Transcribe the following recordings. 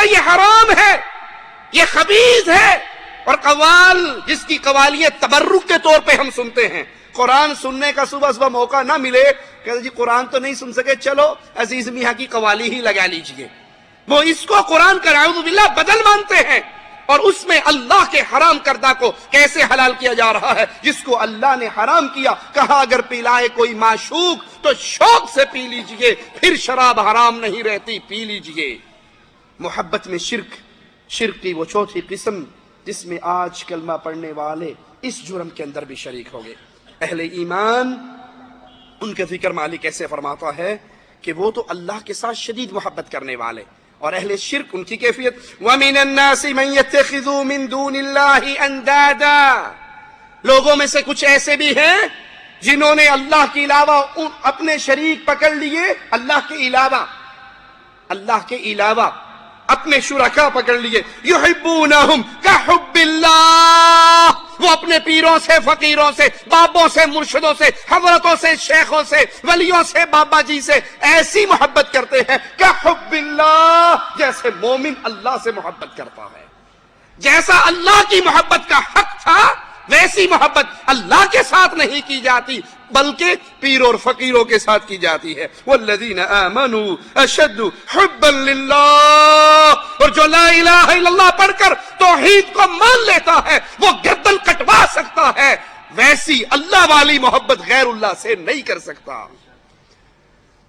یہ حرام ہے، یہ خبیث ہے۔ اور قوال جس کی قوالیت تبرک کے طور پہ ہم سنتے ہیں، قرآن سننے کا صبح صبح موقع نہ ملے، کہتے جی قرآن تو نہیں سن سکے، چلو عزیز میاں کی قوالی ہی لگا لیجئے۔ وہ اس کو قرآن کا نعوذ باللہ بدل مانتے ہیں، اور اس میں اللہ کے حرام کردہ کو کیسے حلال کیا جا رہا ہے، جس کو اللہ نے حرام کیا۔ کہا اگر پلائے کوئی معشوق تو شوق سے پی لیجئے، پھر شراب حرام نہیں رہتی، پی لیجئے۔ محبت میں شرک کی وہ چوتھی قسم جس میں آج کلمہ پڑھنے والے اس جرم کے اندر بھی شریک ہو گئے۔ اہل ایمان ان کا ذکر مالک ایسے فرماتا ہے کہ وہ تو اللہ کے ساتھ شدید محبت کرنے والے، اور اہل شرک ان کی کیفیت وَمِنَ النَّاسِ مَن يَتَّخِذُ مِن دُونِ اللَّهِ أَندَادًا، لوگوں میں سے کچھ ایسے بھی ہیں جنہوں نے اللہ کے علاوہ اپنے شریک پکڑ لیے، اللہ کے علاوہ اپنے شرکا پکڑ لیے۔ یحبونہم کحب اللہ، وہ اپنے پیروں سے، فقیروں سے، بابوں سے، مرشدوں سے، حضرتوں سے، شیخوں سے، ولیوں سے، بابا جی سے ایسی محبت کرتے ہیں کحب اللہ، جیسے مومن اللہ سے محبت کرتا ہے۔ جیسا اللہ کی محبت کا حق تھا ویسی محبت اللہ کے ساتھ نہیں کی جاتی، بلکہ پیر اور فقیروں کے ساتھ کی جاتی ہے۔ والذین آمنوا اشد حبا للہ، اور جو لا الہ الا اللہ پڑھ کر توحید کو مان لیتا ہے وہ گردن کٹوا سکتا ہے، ویسی اللہ والی محبت غیر اللہ سے نہیں کر سکتا۔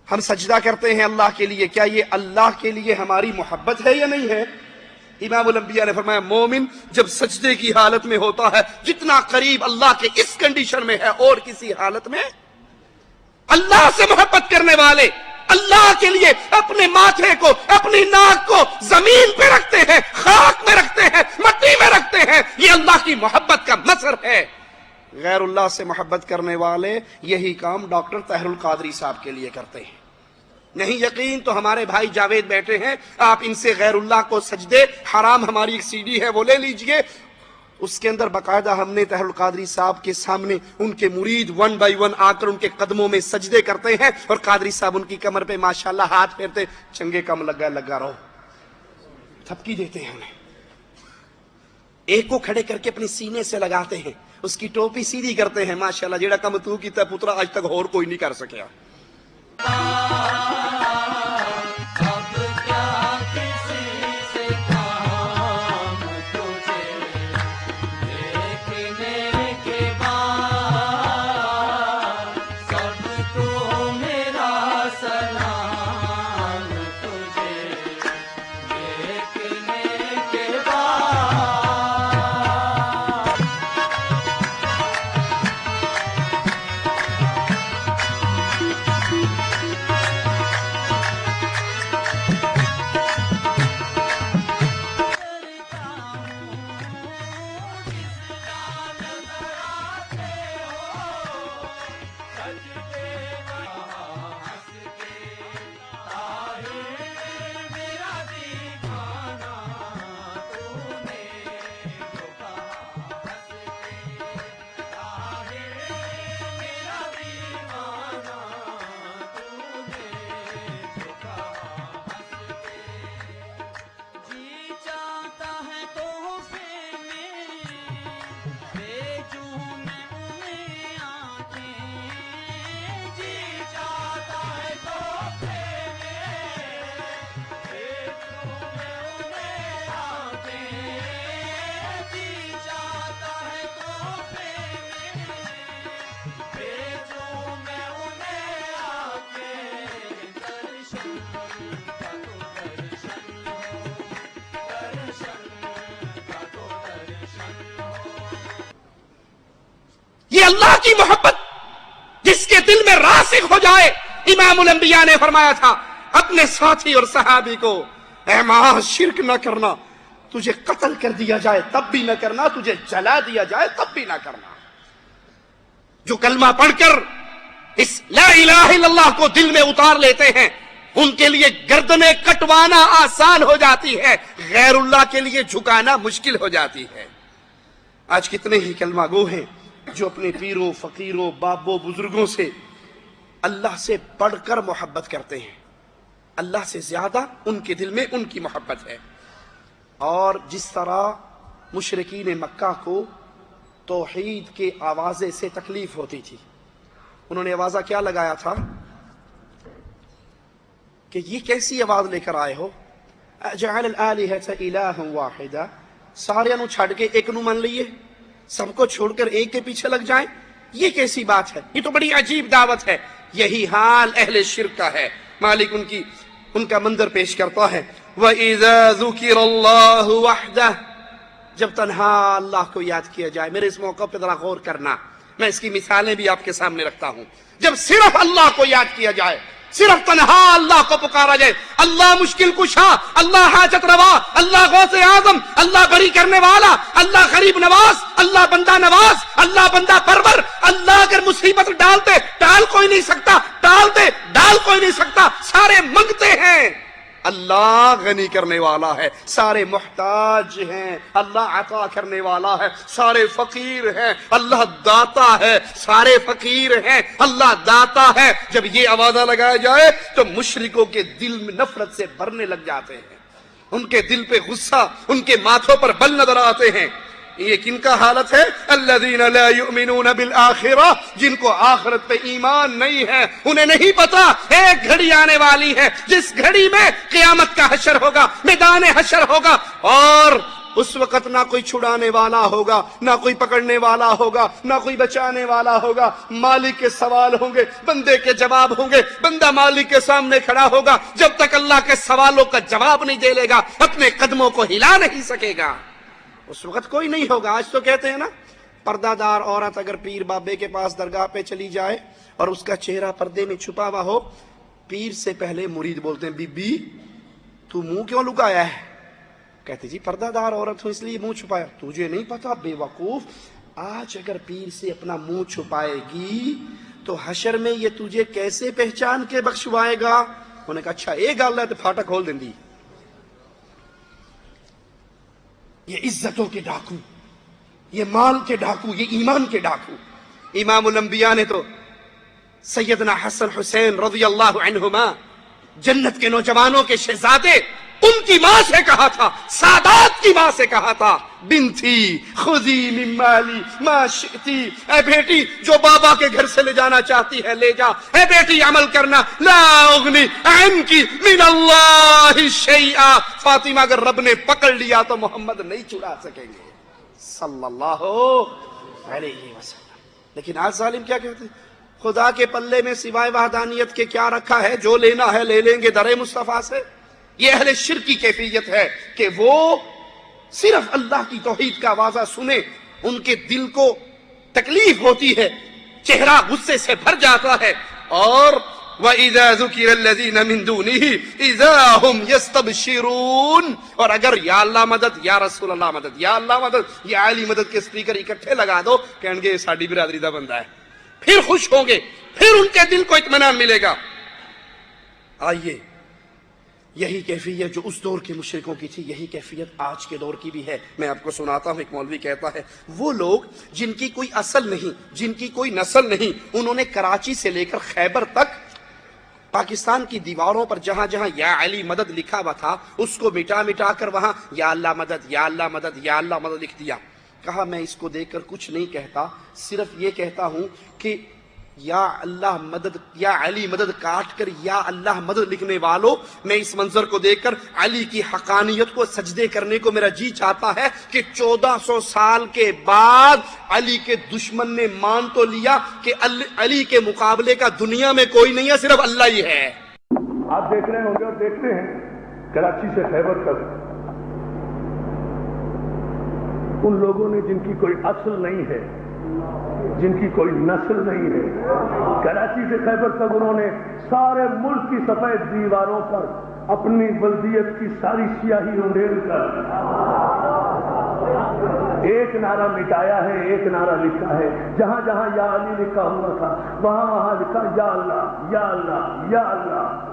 ہم سجدہ کرتے ہیں اللہ کے لیے، کیا یہ اللہ کے لیے ہماری محبت ہے یا نہیں ہے؟ امام الانبیاء نے فرمایا مومن جب سجدے کی حالت میں ہوتا ہے جتنا قریب اللہ کے اس کنڈیشن میں ہے اور کسی حالت میں، اللہ سے محبت کرنے والے اللہ کے لیے اپنے ماتھے کو، اپنی ناک کو زمین پہ رکھتے ہیں، خاک میں رکھتے ہیں، مٹی میں رکھتے ہیں، یہ اللہ کی محبت کا مظہر ہے۔ غیر اللہ سے محبت کرنے والے یہی کام ڈاکٹر طاہر القادری صاحب کے لیے کرتے ہیں۔ نہیں یقین تو ہمارے بھائی جاوید بیٹھے ہیں، آپ ان سے غیر اللہ کو سجدے حرام، ہماری ایک سی ڈی ہے وہ لے لیجئے، اس کے اندر باقاعدہ ہم نے طاہر القادری صاحب کے سامنے ان کے مرید ون بائی ون آ کر ان کے قدموں میں سجدے کرتے ہیں، اور قادری صاحب ان کی کمر پہ ماشاءاللہ ہاتھ پھیرتے، چنگے کم لگا رہو، تھپکی دیتے ہیں ہمیں۔ ایک کو کھڑے کر کے اپنے سینے سے لگاتے ہیں، اس کی ٹوپی سیدھی کرتے ہیں، ماشاءاللہ جیڑا کم تو کیتا پترا آج تک اور کوئی نہیں کر سکیا۔ یہ اللہ کی محبت جس کے دل میں راسخ ہو جائے، امام الانبیاء نے فرمایا تھا اپنے ساتھی اور صحابی کو، اے ماں شرک نہ کرنا، تجھے قتل کر دیا جائے تب بھی نہ کرنا، تجھے جلا دیا جائے تب بھی نہ کرنا۔ جو کلمہ پڑھ کر اس لا الہ الا اللہ کو دل میں اتار لیتے ہیں ان کے لیے گردنیں کٹوانا آسان ہو جاتی ہے، غیر اللہ کے لیے جھکانا مشکل ہو جاتی ہے۔ آج کتنے ہی کلمہ گو ہیں جو اپنے پیروں، فقیروں، بابوں، بزرگوں سے اللہ سے بڑھ کر محبت کرتے ہیں، اللہ سے زیادہ ان کے دل میں ان کی محبت ہے۔ اور جس طرح مشرکین مکہ کو توحید کے آوازے سے تکلیف ہوتی تھی، انہوں نے آوازہ کیا لگایا تھا کہ یہ کیسی آواز لے کر آئے ہو، اجعل الآلہۃ الہا واحدا، سارے نو چھڑ کے ایک نو من لیے، سب کو چھوڑ کر ایک کے پیچھے لگ جائیں، یہ کیسی بات ہے، یہ تو بڑی عجیب دعوت ہے۔ یہی حال اہل شرک کا ہے۔ مالک ان کا منظر پیش کرتا ہے، وَإِذَا ذُكِرَ اللَّهُ وَحْدَهُ، جب تنہا اللہ کو یاد کیا جائے۔ میرے اس موقع پہ ذرا غور کرنا، میں اس کی مثالیں بھی آپ کے سامنے رکھتا ہوں۔ جب صرف اللہ کو یاد کیا جائے، صرف تنہا اللہ کو پکارا جائے، اللہ مشکل کشا، اللہ حاجت روا، اللہ غوث اعظم، اللہ بری کرنے والا، اللہ غریب نواز، اللہ بندہ نواز، اللہ بندہ پرور، اللہ اگر مصیبت ڈالتے ڈال کوئی نہیں سکتا، ڈالتے ڈال کوئی نہیں سکتا، سارے منگتے ہیں، اللہ غنی کرنے والا ہے، سارے محتاج ہیں، اللہ عطا کرنے والا ہے، سارے فقیر ہیں، اللہ داتا ہے، سارے فقیر ہیں، اللہ داتا ہے۔ جب یہ آوازہ لگایا جائے تو مشرکوں کے دل میں نفرت سے بھرنے لگ جاتے ہیں، ان کے دل پہ غصہ، ان کے ماتھوں پر بل نظر آتے ہیں۔ یہ کن کا حالت ہے؟ الذین لا یؤمنون بالآخرہ، جن کو آخرت پہ ایمان نہیں ہے، انہیں نہیں پتا ایک گھڑی آنے والی ہے جس گھڑی میں قیامت کا حشر ہوگا، میدان حشر ہوگا، اور اس وقت نہ کوئی چھڑانے والا ہوگا، نہ کوئی پکڑنے والا ہوگا، نہ کوئی بچانے والا ہوگا، مالک کے سوال ہوں گے، بندے کے جواب ہوں گے، بندہ مالک کے سامنے کھڑا ہوگا، جب تک اللہ کے سوالوں کا جواب نہیں دے لے گا اپنے قدموں کو ہلا نہیں سکے گا، اس وقت کوئی نہیں ہوگا۔ آج تو کہتے ہیں نا، پردہ دار عورت اگر پیر بابے کے پاس درگاہ پہ چلی جائے اور اس کا چہرہ پردے میں چھپا ہوا ہو، پیر سے پہلے مرید بولتے ہیں، بی بی تو منہ کیوں لکایا ہے؟ کہتے جی پردہ دار عورت ہوں اس لیے منہ چھپایا۔ تجھے نہیں پتا بے وقوف، آج اگر پیر سے اپنا منہ چھپائے گی تو حشر میں یہ تجھے کیسے پہچان کے بخشوائے گا؟ انہوں نے کہا اچھا ایک گل ہے تو پھاٹا کھول دیں دی۔ یہ عزتوں کے ڈاکو، یہ مال کے ڈاکو، یہ ایمان کے ڈاکو۔ امام الانبیاء نے تو سیدنا حسن حسین رضی اللہ عنہما، جنت کے نوجوانوں کے شہزادے، ان کی ماں سے کہا تھا، سادات کی ماں سے کہا تھا، بنتی خذی من مالی ما شئتی، اے بیٹی جو بابا کے گھر سے لے جانا چاہتی ہے لے جا، اے بیٹی عمل کرنا، لا اغنی عنکی من اللہ شیئا، فاطمہ اگر رب نے پکڑ لیا تو محمد نہیں چھڑا سکیں گے صلی اللہ علیہ وسلم۔ لیکن آج ظالم کیا کہتے ہیں؟ خدا کے پلے میں سوائے وحدانیت کے کیا رکھا ہے؟ جو لینا ہے لے لیں گے در مصطفیٰ سے۔ یہ اہل شرک کی کیفیت ہے کہ وہ صرف اللہ کی توحید کا آوازہ سنیں، ان کے دل کو تکلیف ہوتی ہے، چہرہ غصے سے بھر جاتا ہے، اور وَإِذَا ذُكِرَ الَّذِينَ مِن دُونِهِ إِذَا هُمْ يَسْتَبْشِرُونَ، اور اگر یا اللہ مدد، یا رسول اللہ مدد، یا اللہ مدد، یا علی مدد کے سپیکر اکٹھے لگا دو، کہیں گے ساڈی برادری دا بندہ ہے، پھر خوش ہوں گے، پھر ان کے دل کو اطمینان ملے گا۔ آئیے، یہی کیفیت جو اس دور کے مشرکوں کی تھی، یہی کیفیت آج کے دور کی بھی ہے۔ میں آپ کو سناتا ہوں، ایک مولوی کہتا ہے، وہ لوگ جن کی کوئی اصل نہیں، جن کی کوئی نسل نہیں، انہوں نے کراچی سے لے کر خیبر تک پاکستان کی دیواروں پر جہاں جہاں یا علی مدد لکھا ہوا تھا اس کو مٹا مٹا کر وہاں یا اللہ مدد، یا اللہ مدد، یا اللہ مدد لکھ دیا۔ کہا میں اس کو دیکھ کر کچھ نہیں کہتا، صرف یہ کہتا ہوں کہ یا اللہ مدد، یا علی مدد کاٹ کر یا اللہ مدد لکھنے والوں، میں اس منظر کو دیکھ کر علی کی حقانیت کو سجدے کرنے کو میرا جی چاہتا ہے کہ 1400 سال کے بعد علی کے دشمن نے مان تو لیا کہ علی کے مقابلے کا دنیا میں کوئی نہیں ہے، صرف اللہ ہی ہے۔ آپ دیکھ رہے ہوں گے اور دیکھتے ہیں کراچی سے خیبر تک ان لوگوں نے جن کی کوئی اصل نہیں ہے، جن کی کوئی نسل نہیں ہے، کراچی سے خیبر تک انہوں نے سارے ملک کی سفید دیواروں پر اپنی بلدیت کی ساری سیاہی انڈیل کر ایک نعرہ مٹایا ہے، ایک نعرہ لکھا ہے۔ جہاں جہاں یا علی لکھا ہوا تھا وہاں وہاں لکھا یا اللہ، یا اللہ، یا اللہ۔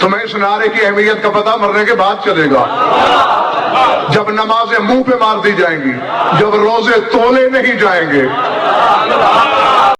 تمہیں اس نعرے کی اہمیت کا پتہ مرنے کے بعد چلے گا، جب نمازیں منہ پہ مار دی جائیں گی، جب روزے تولے نہیں جائیں گے،